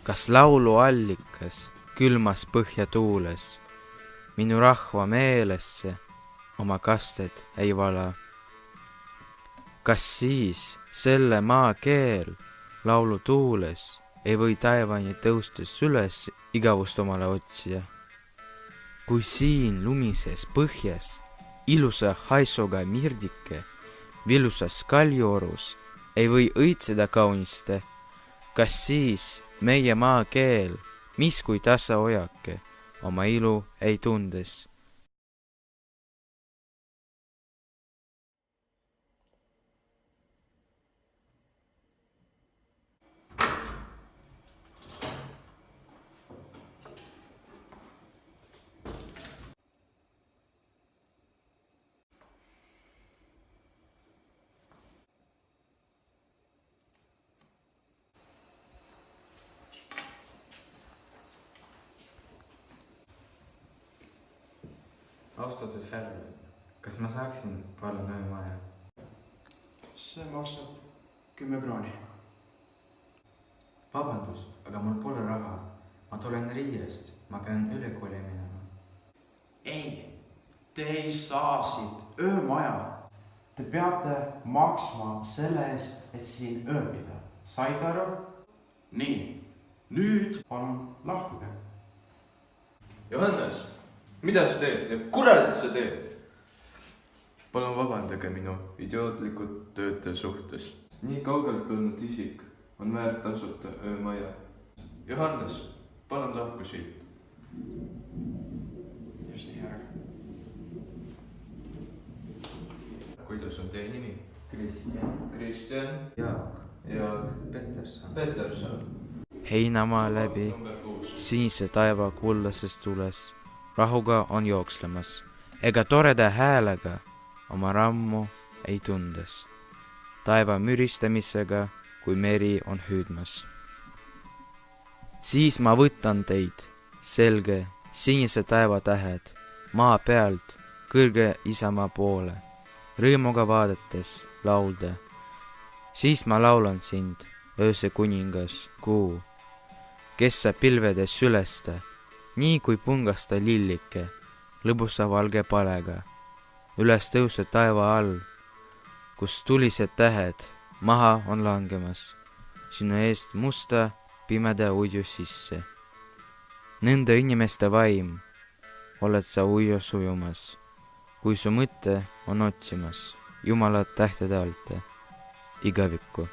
kas laulu allikas külmas põhjatuules minu rahva meelesse oma kasted ei vala? Kas siis selle maa keel laulu tuules ei või taevani tõustes üles igavust omale otsida? Kui siin lumises põhjas ilusa haisuga mirdike vilusas kaljuorus ei või õitseda kauniste, kas siis meie maa keel, mis kui tasa ojake, oma ilu ei tundes? Austatud härra, kas ma saaksin palun öömaja? See maksab 10 krooni. Vabandust, aga mul pole raha. Ma tulen Riiast, ma pean ülikooli minema. Ei, te ei saa siit öömaja. Te peate maksma selle eest, et siin ööbida. Said aru? Nii, nüüd palun lahkuge. Johannes, mida sa teed? Kurat sa teed? Palun vabandage minu idiootlikud tööte suhtes. Nii kaugelt tulnud isik on väärt tasuta öömaja. Johannes, palun lahku siit. Just nii, härra. Kuidas on teie nimi? Kristjan. Jaak. Peterson. Heinamaa läbi sinise taeva kullases tules rahuga on jookslemas, ega toreda häälega oma rammu ei tundes, taeva müristamisega, kui meri on hüüdmas. Siis ma võtan teid, selge sinise taeva tähed, maa pealt kõrge isamaa poole, rõõmuga vaadates laulda. Siis ma laulan sind, ööse kuningas, kuu, kes sa pilvedes sülesta, nii kui pungasta lillike, lõbusa valge palega, üles tõused taeva all, kus tulised tähed maha on langemas, sinu eest musta pimeda uidu sisse. Nõnda inimeste vaim oled sa uiu sujumas, kui su mõte on otsimas Jumalat tähtede alt igavikku.